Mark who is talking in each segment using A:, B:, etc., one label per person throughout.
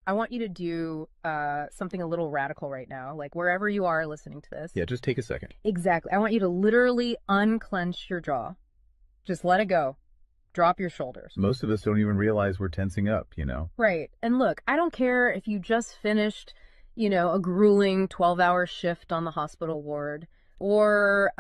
A: I want you to do something a little radical right now, like wherever you are listening to this.
B: Yeah, just take a second.
A: Exactly. I want you to literally unclench your jaw. Just let it go. Drop your shoulders.
B: Most of us don't even realize we're tensing up, you know?
A: Right. And look, I don't care if you just finished, a grueling 12-hour shift on the hospital ward, or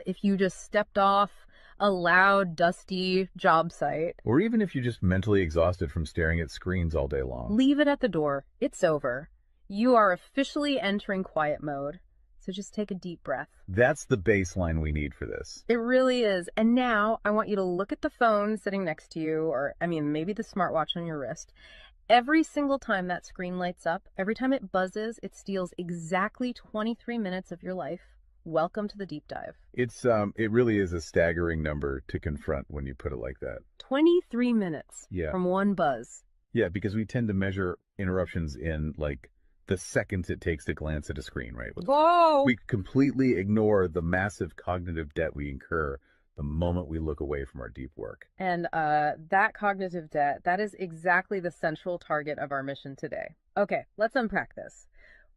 A: if you just stepped off a loud, dusty job site.
B: Or even if you're just mentally exhausted from staring at screens all day long.
A: Leave it at the door. It's over. You are officially entering quiet mode. So just take a deep breath.
B: That's the baseline we need for this.
A: It really is. And now I want you to look at the phone sitting next to you, or maybe the smartwatch on your wrist. Every single time that screen lights up, every time it buzzes, it steals exactly 23 minutes of your life. Welcome to the deep dive.
B: It really is a staggering number to confront when you put it like that.
A: 23 minutes
B: Yeah.
A: from one buzz.
B: Yeah, because we tend to measure interruptions in like the seconds it takes to glance at a screen, right?
A: Whoa!
B: We completely ignore the massive cognitive debt we incur the moment we look away from our deep work.
A: And that cognitive debt, that is exactly the central target of our mission today. Okay, let's unpack this.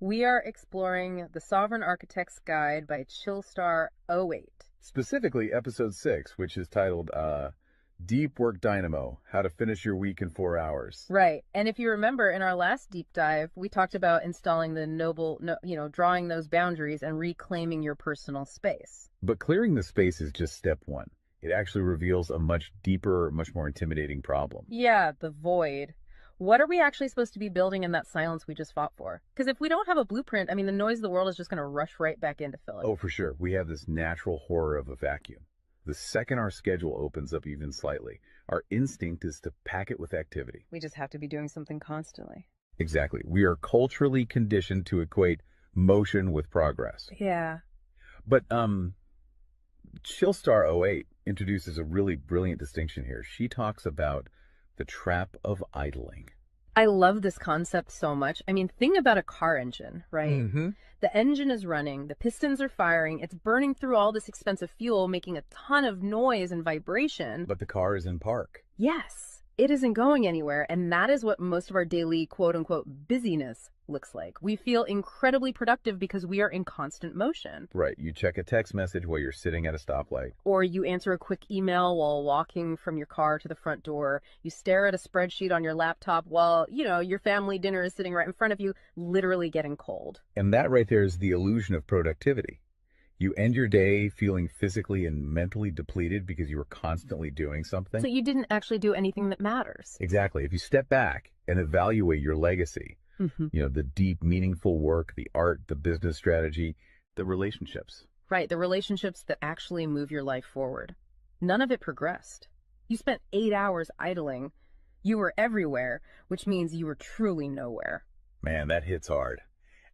A: We are exploring The Sovereign Architect's Guide by Chillstar 08.
B: Specifically, episode 6, which is titled Deep Work Dynamo, How to Finish Your Week in 4 Hours.
A: Right. And if you remember in our last deep dive, we talked about installing drawing those boundaries and reclaiming your personal space.
B: But clearing the space is just step one. It actually reveals a much deeper, much more intimidating problem.
A: Yeah, the void. What are we actually supposed to be building in that silence we just fought for? Because if we don't have a blueprint, the noise of the world is just going to rush right back in to fill it.
B: Oh, for sure. We have this natural horror of a vacuum. The second our schedule opens up even slightly, our instinct is to pack it with activity.
A: We just have to be doing something constantly.
B: Exactly. We are culturally conditioned to equate motion with progress.
A: Yeah.
B: But Chillstar 08 introduces a really brilliant distinction here. She talks about the trap of idling.
A: I love this concept so much. Think about a car engine, right?
B: Mm-hmm.
A: The engine is running, the pistons are firing, it's burning through all this expensive fuel, making a ton of noise and vibration.
B: But the car is in park.
A: Yes, it isn't going anywhere, and that is what most of our daily quote-unquote busyness looks like. We feel incredibly productive because we are in constant motion.
B: Right. You check a text message while you're sitting at a stoplight.
A: Or you answer a quick email while walking from your car to the front door. You stare at a spreadsheet on your laptop while, your family dinner is sitting right in front of you, literally getting cold.
B: And that right there is the illusion of productivity. You end your day feeling physically and mentally depleted because you were constantly doing something.
A: So you didn't actually do anything that matters.
B: Exactly. If you step back and evaluate your legacy, the deep, meaningful work, the art, the business strategy, the relationships.
A: Right, the relationships that actually move your life forward. None of it progressed. You spent 8 hours idling. You were everywhere, which means you were truly nowhere.
B: Man, that hits hard.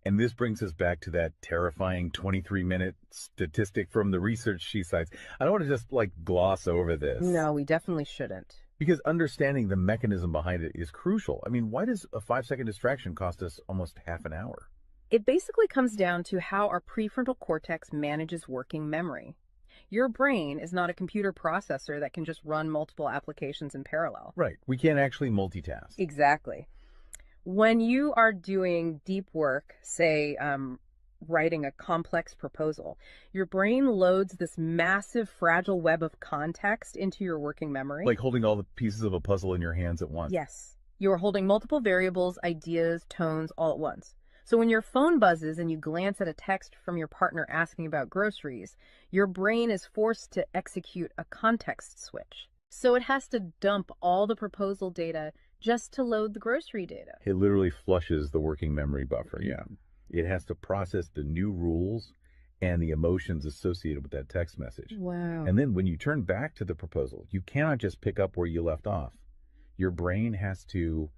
B: And this brings us back to that terrifying 23-minute statistic from the research she cites. I don't want to just gloss over this.
A: No, we definitely shouldn't.
B: Because understanding the mechanism behind it is crucial. Why does a 5-second distraction cost us almost half an hour?
A: It basically comes down to how our prefrontal cortex manages working memory. Your brain is not a computer processor that can just run multiple applications in parallel.
B: Right. We can't actually multitask.
A: Exactly. When you are doing deep work, say writing a complex proposal, your brain loads this massive fragile web of context into your working memory.
B: Like holding all the pieces of a puzzle in your hands at once.
A: Yes. You are holding multiple variables, ideas, tones all at once. So when your phone buzzes and you glance at a text from your partner asking about groceries, your brain is forced to execute a context switch. So it has to dump all the proposal data just to load the grocery data.
B: It literally flushes the working memory buffer, yeah. It has to process the new rules and the emotions associated with that text message.
A: Wow.
B: And then when you turn back to the proposal, you cannot just pick up where you left off. Your brain has to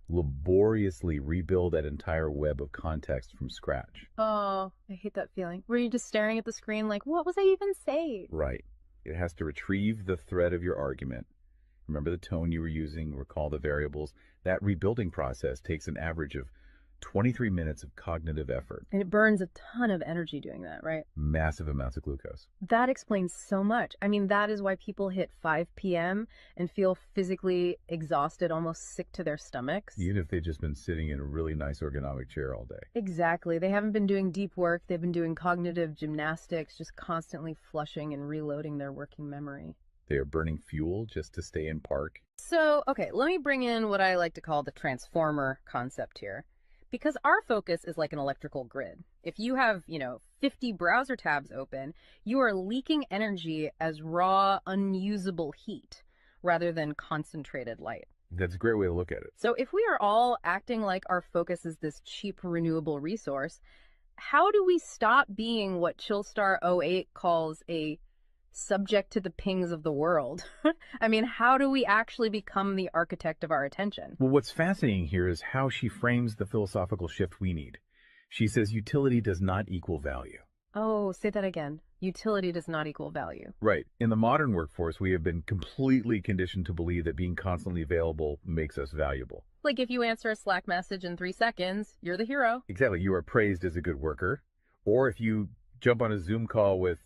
B: laboriously rebuild that entire web of context from scratch.
A: Oh, I hate that feeling. Were you just staring at the screen like, what was I even saying?
B: Right. It has to retrieve the thread of your argument. Remember the tone you were using, recall the variables. That rebuilding process takes an average of 23 minutes of cognitive effort.
A: And it burns a ton of energy doing that, right?
B: Massive amounts of glucose.
A: That explains so much. I mean, that is why people hit 5 p.m. and feel physically exhausted, almost sick to their stomachs.
B: Even if they've just been sitting in a really nice ergonomic chair all day.
A: Exactly. They haven't been doing deep work. They've been doing cognitive gymnastics, just constantly flushing and reloading their working memory.
B: They are burning fuel just to stay in park.
A: So, okay, let me bring in what I like to call the transformer concept here. Because our focus is like an electrical grid. If you have, 50 browser tabs open, you are leaking energy as raw, unusable heat rather than concentrated light.
B: That's a great way to look at it.
A: So if we are all acting like our focus is this cheap renewable resource, how do we stop being what Chillstar '08 calls a subject to the pings of the world? I mean, how do we actually become the architect of our attention?
B: Well, what's fascinating here is how she frames the philosophical shift we need. She says utility does not equal value.
A: Oh, say that again. Utility does not equal value.
B: Right. In the modern workforce, we have been completely conditioned to believe that being constantly available makes us valuable.
A: Like if you answer a Slack message in 3 seconds, you're the hero.
B: Exactly. You are praised as a good worker. Or if you jump on a Zoom call with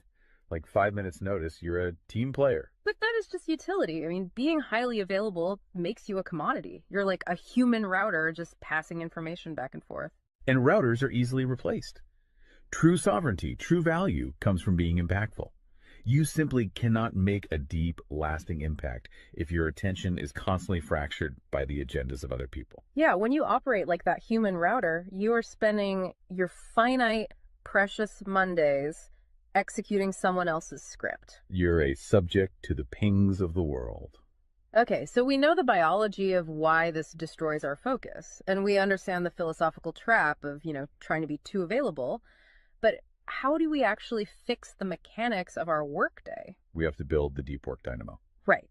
B: like 5 minutes notice, you're a team player.
A: But that is just utility. I mean, being highly available makes you a commodity. You're like a human router just passing information back and forth.
B: And routers are easily replaced. True sovereignty, true value comes from being impactful. You simply cannot make a deep, lasting impact if your attention is constantly fractured by the agendas of other people.
A: Yeah, when you operate like that human router, you are spending your finite, precious Mondays executing someone else's script.
B: You're a subject to the pings of the world.
A: Okay, so we know the biology of why this destroys our focus, and we understand the philosophical trap of, trying to be too available, but how do we actually fix the mechanics of our workday?
B: We have to build the deep work dynamo.
A: Right.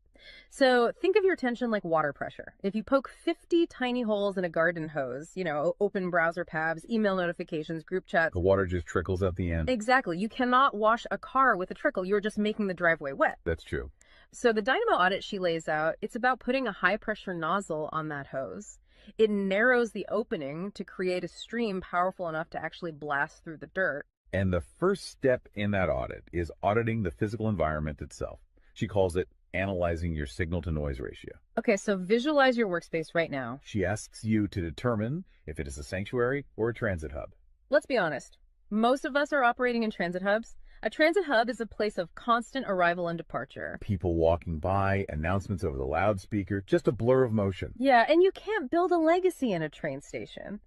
A: So think of your attention like water pressure. If you poke 50 tiny holes in a garden hose, open browser tabs, email notifications, group chats.
B: The water just trickles at the end.
A: Exactly. You cannot wash a car with a trickle. You're just making the driveway wet.
B: That's true.
A: So the Dynamo Audit she lays out, it's about putting a high pressure nozzle on that hose. It narrows the opening to create a stream powerful enough to actually blast through the dirt.
B: And the first step in that audit is auditing the physical environment itself. She calls it analyzing your signal to noise ratio.
A: Okay, so visualize your workspace right now.
B: She asks you to determine if it is a sanctuary or a transit hub.
A: Let's be honest. Most of us are operating in transit hubs. A transit hub is a place of constant arrival and departure.
B: People walking by, announcements over the loudspeaker, just a blur of motion.
A: Yeah, and you can't build a legacy in a train station.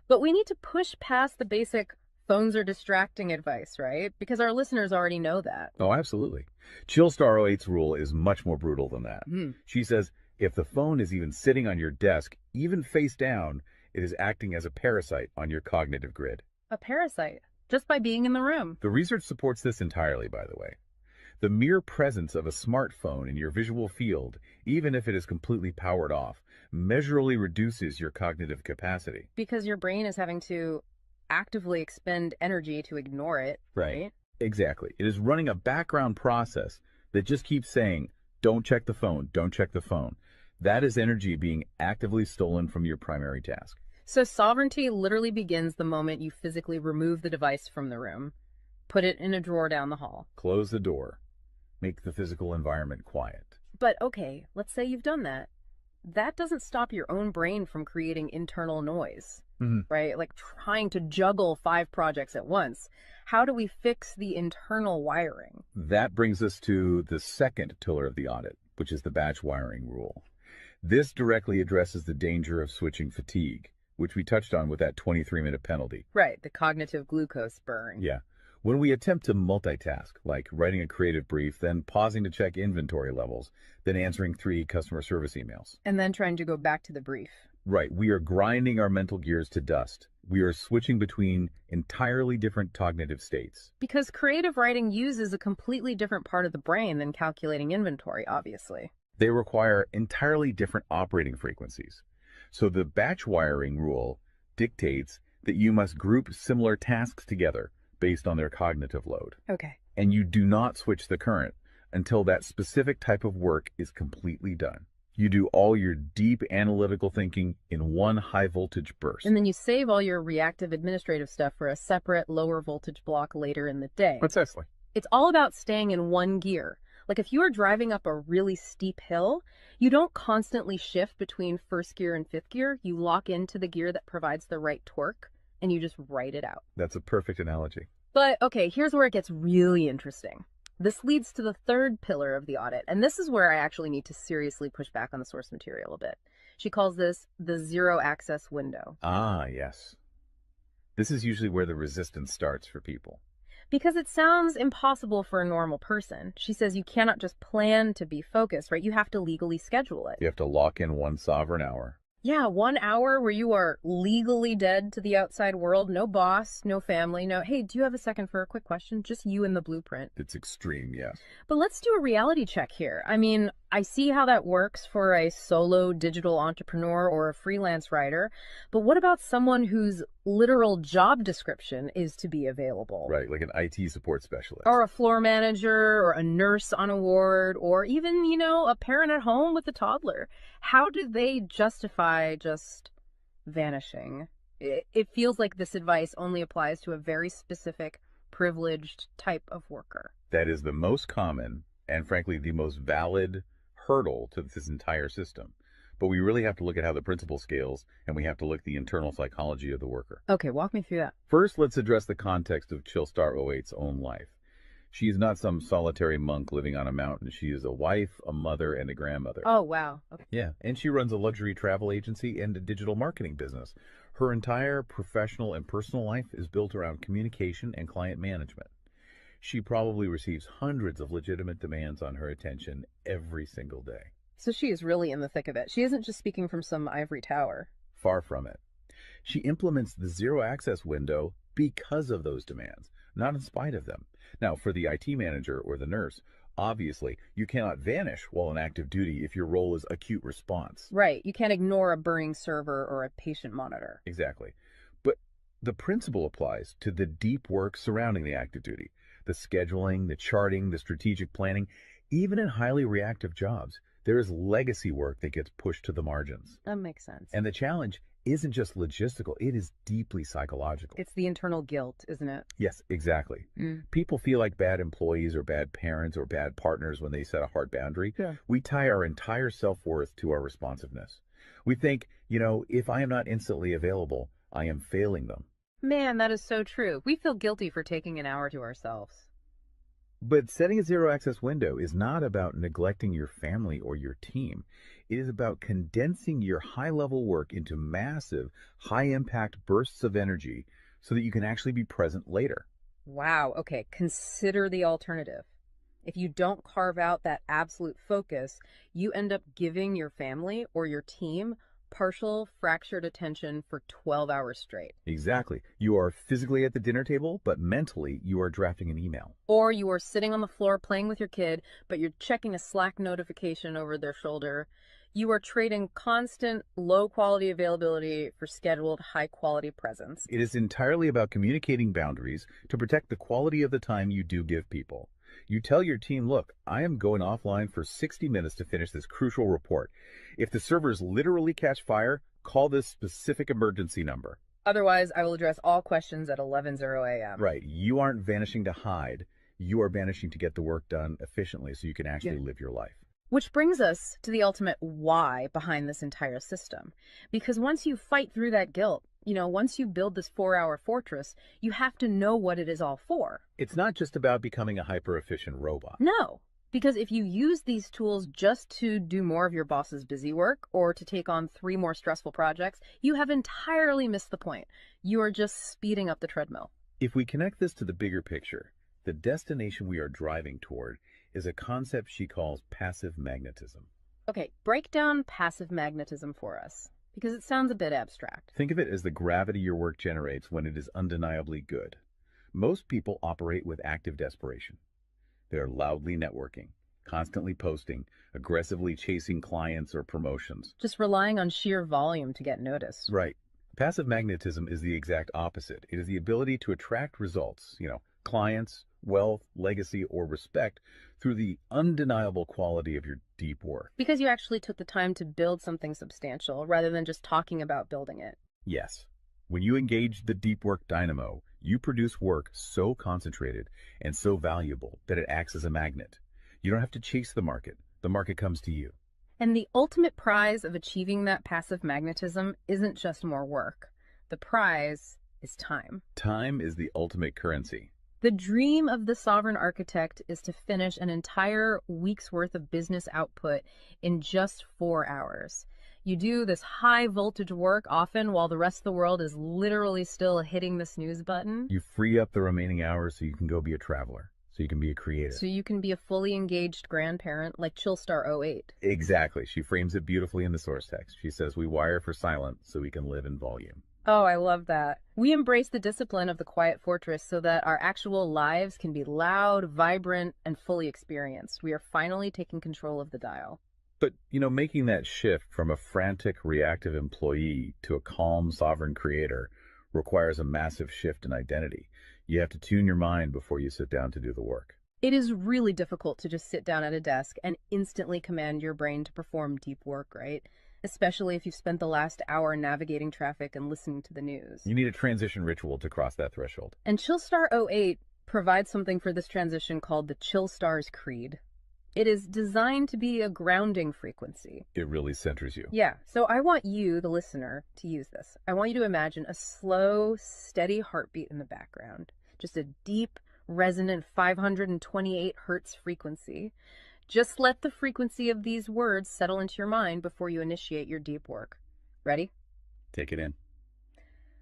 A: But we need to push past the basic phones are distracting advice, right? Because our listeners already know that.
B: Oh, absolutely. Chillstar '08's rule is much more brutal than that. She says if the phone is even sitting on your desk, even face down, it is acting as a parasite on your cognitive grid.
A: A parasite, just by being in the room.
B: The research supports this entirely, by the way. The mere presence of a smartphone in your visual field, even if it is completely powered off, measurably reduces your cognitive capacity.
A: Because your brain is having to actively expend energy to ignore it, right?
B: Exactly. It is running a background process that just keeps saying, don't check the phone, don't check the phone. That is energy being actively stolen from your primary task.
A: So sovereignty literally begins the moment you physically remove the device from the room, put it in a drawer down the hall.
B: Close the door. Make the physical environment quiet.
A: But okay, let's say you've done that. That doesn't stop your own brain from creating internal noise, right? Like trying to juggle 5 projects at once. How do we fix the internal wiring?
B: That brings us to the second pillar of the audit, which is the batch wiring rule. This directly addresses the danger of switching fatigue, which we touched on with that 23-minute penalty.
A: Right, the cognitive glucose burn.
B: Yeah. When we attempt to multitask, like writing a creative brief, then pausing to check inventory levels, then answering 3 customer service emails.
A: And then trying to go back to the brief.
B: Right. We are grinding our mental gears to dust. We are switching between entirely different cognitive states.
A: Because creative writing uses a completely different part of the brain than calculating inventory, obviously.
B: They require entirely different operating frequencies. So the batch wiring rule dictates that you must group similar tasks together based on their cognitive load.
A: Okay.
B: And you do not switch the current until that specific type of work is completely done. You do all your deep analytical thinking in one high voltage
A: And
B: burst.
A: then you save all your reactive administrative stuff for a separate lower voltage block later in the day.
B: Precisely.
A: It's all about staying in one gear. Like if you are driving up a really steep hill, you don't constantly shift between first gear and fifth gear. You lock into the gear that provides the right torque and you just ride it out.
B: That's a perfect analogy.
A: But okay, here's where it gets really interesting. This leads to the third pillar of the audit, and this is where I actually need to seriously push back on the source material a bit. She calls this the zero access window.
B: Ah, yes. This is usually where the resistance starts for people.
A: Because it sounds impossible for a normal person. She says you cannot just plan to be focused, right? You have to legally schedule it.
B: You have to lock in one sovereign hour.
A: Yeah, 1 hour where you are legally dead to the outside world. No boss, no family, no, hey, do you have a second for a quick question? Just you and the blueprint.
B: It's extreme, yes.
A: But let's do a reality check here. I mean, I see how that works for a solo digital entrepreneur or a freelance writer. But what about someone whose literal job description is to be available?
B: Right, like an IT support specialist.
A: Or a floor manager or a nurse on a ward or even, a parent at home with a toddler. How do they justify just vanishing? It feels like this advice only applies to a very specific, privileged type of worker.
B: That is the most common and, frankly, the most valid hurdle to this entire system. But we really have to look at how the principle scales, and we have to look at the internal psychology of the worker.
A: Okay, walk me through that.
B: First, let's address the context of Chillstar '08's own life. She is not some solitary monk living on a mountain. She is a wife, a mother, and a grandmother.
A: Oh, wow. Okay.
B: Yeah, and she runs a luxury travel agency and a digital marketing business. Her entire professional and personal life is built around communication and client management. She probably receives hundreds of legitimate demands on her attention every single day.
A: So she is really in the thick of it. She isn't just speaking from some ivory tower.
B: Far from it. She implements the zero access window because of those demands, not in spite of them. Now, for the IT manager or the nurse, obviously, you cannot vanish while on active duty if your role is acute response.
A: Right. You can't ignore a burning server or a patient monitor.
B: Exactly. But the principle applies to the deep work surrounding the active duty, the scheduling, the charting, the strategic planning. Even in highly reactive jobs, there is legacy work that gets pushed to the margins.
A: That makes sense.
B: And the challenge isn't just logistical, it is deeply psychological.
A: It's the internal guilt, isn't it?
B: Yes, exactly. People feel like bad employees or bad parents or bad partners when they set a hard boundary.
A: Yeah.
B: We tie our entire self-worth to our responsiveness. We think, if I am not instantly available, I am failing them.
A: Man, that is so true. We feel guilty for taking an hour to ourselves.
B: But setting a zero access window is not about neglecting your family or your team. It is about condensing your high level work into massive, high impact bursts of energy so that you can actually be present later.
A: Wow. Okay. Consider the alternative. If you don't carve out that absolute focus, you end up giving your family or your team partial fractured attention for 12 hours straight.
B: Exactly. You are physically at the dinner table, but mentally you are drafting an email.
A: Or you are sitting on the floor playing with your kid, but you're checking a Slack notification over their shoulder. You are trading constant low quality availability for scheduled high quality presence.
B: It is entirely about communicating boundaries to protect the quality of the time you do give people. You tell your team, look, I am going offline for 60 minutes to finish this crucial report. If the servers literally catch fire, call this specific emergency number.
A: Otherwise, I will address all questions at 11:00 a.m.
B: Right. You aren't vanishing to hide. You are vanishing to get the work done efficiently so you can actually live your life.
A: Which brings us to the ultimate why behind this entire system. Because once you fight through that guilt, once you build this 4-hour fortress, you have to know what it is all for.
B: It's not just about becoming a hyper-efficient robot.
A: No, because if you use these tools just to do more of your boss's busy work or to take on 3 more stressful projects, you have entirely missed the point. You are just speeding up the treadmill.
B: If we connect this to the bigger picture, the destination we are driving toward is a concept she calls passive magnetism.
A: Okay, break down passive magnetism for us, because it sounds a bit abstract.
B: Think of it as the gravity your work generates when it is undeniably good. Most people operate with active desperation. They are loudly networking, constantly posting, aggressively chasing clients or promotions.
A: Just relying on sheer volume to get noticed.
B: Right. Passive magnetism is the exact opposite. It is the ability to attract results, clients, wealth, legacy, or respect through the undeniable quality of your deep work.
A: Because you actually took the time to build something substantial rather than just talking about building it.
B: Yes, when you engage the deep work dynamo, you produce work so concentrated and so valuable that it acts as a magnet. You don't have to chase the market comes to you.
A: And the ultimate prize of achieving that passive magnetism isn't just more work. The prize is time.
B: Time is the ultimate currency.
A: The dream of the sovereign architect is to finish an entire week's worth of business output in just 4 hours. You do this high voltage work often while the rest of the world is literally still hitting the snooze button.
B: You free up the remaining hours so you can go be a traveler, so you can be a creator.
A: So you can be a fully engaged grandparent like Chillstar 08.
B: Exactly. She frames it beautifully in the source text. She says, we wire for silent so we can live in volume.
A: Oh, I love that. We embrace the discipline of the quiet fortress so that our actual lives can be loud, vibrant, and fully experienced. We are finally taking control of the dial.
B: But, making that shift from a frantic, reactive employee to a calm, sovereign creator requires a massive shift in identity. You have to tune your mind before you sit down to do the work.
A: It is really difficult to just sit down at a desk and instantly command your brain to perform deep work, right? Especially if you've spent the last hour navigating traffic and listening to the news.
B: You need a transition ritual to cross that threshold.
A: And Chillstar 08 provides something for this transition called the Chillstar's Creed. It is designed to be a grounding frequency.
B: It really centers you.
A: Yeah, so I want you, the listener, to use this. I want you to imagine a slow, steady heartbeat in the background. Just a deep, resonant 528 hertz frequency. Just let the frequency of these words settle into your mind before you initiate your deep work. Ready?
B: Take it in.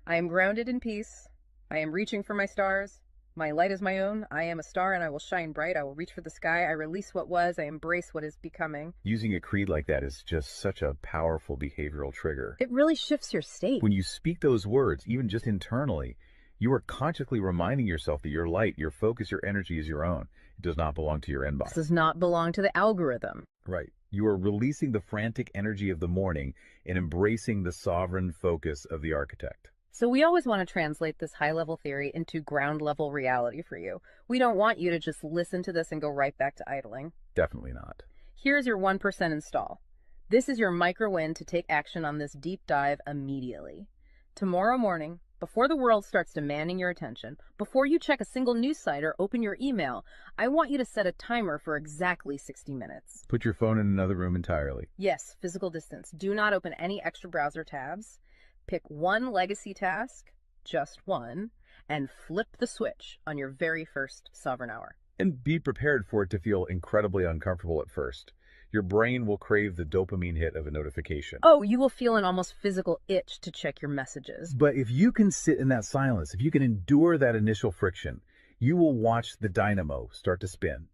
A: I am grounded in peace. I am reaching for my stars. My light is my own. I am a star and I will shine bright. I will reach for the sky. I release what was. I embrace what is becoming.
B: Using a creed like that is just such a powerful behavioral trigger.
A: It really shifts your state.
B: When you speak those words, even just internally, you are consciously reminding yourself that your light, your focus, your energy is your own. It does not belong to your inbox.
A: This does not belong to the algorithm.
B: Right. You are releasing the frantic energy of the morning and embracing the sovereign focus of the architect.
A: So we always want to translate this high-level theory into ground-level reality for you. We don't want you to just listen to this and go right back to idling.
B: Definitely not.
A: Here's your 1% install. This is your micro-win to take action on this deep dive immediately. Tomorrow morning, before the world starts demanding your attention, before you check a single news site or open your email, I want you to set a timer for exactly 60 minutes.
B: Put your phone in another room entirely.
A: Yes, physical distance. Do not open any extra browser tabs. Pick one legacy task, just one, and flip the switch on your very first sovereign hour.
B: And be prepared for it to feel incredibly uncomfortable at first. Your brain will crave the dopamine hit of a notification.
A: Oh, you will feel an almost physical itch to check your messages.
B: But if you can sit in that silence, if you can endure that initial friction, you will watch the dynamo start to spin.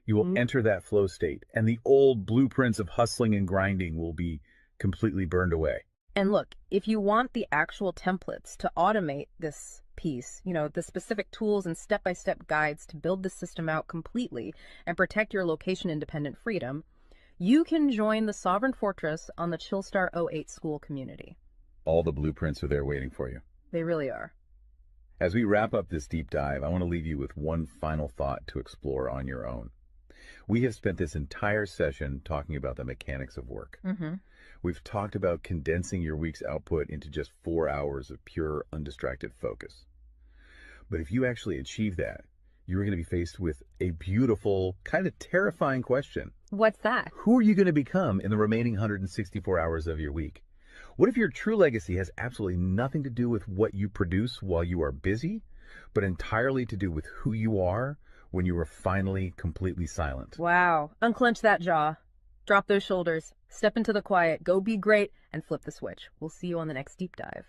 B: You will enter that flow state, and the old blueprints of hustling and grinding will be completely burned away.
A: And look, if you want the actual templates to automate this piece, the specific tools and step-by-step guides to build the system out completely and protect your location-independent freedom, you can join the Sovereign Fortress on the Chillstar 08 school community.
B: All the blueprints are there waiting for you.
A: They really are.
B: As we wrap up this deep dive, I want to leave you with one final thought to explore on your own. We have spent this entire session talking about the mechanics of work. We've talked about condensing your week's output into just 4 hours of pure, undistracted focus. But if you actually achieve that, you're going to be faced with a beautiful, kind of terrifying question.
A: What's that?
B: Who are you going to become in the remaining 164 hours of your week? What if your true legacy has absolutely nothing to do with what you produce while you are busy, but entirely to do with who you are when you are finally completely silent?
A: Wow. Unclench that jaw. Drop those shoulders. Step into the quiet. Go be great and flip the switch. We'll see you on the next deep dive.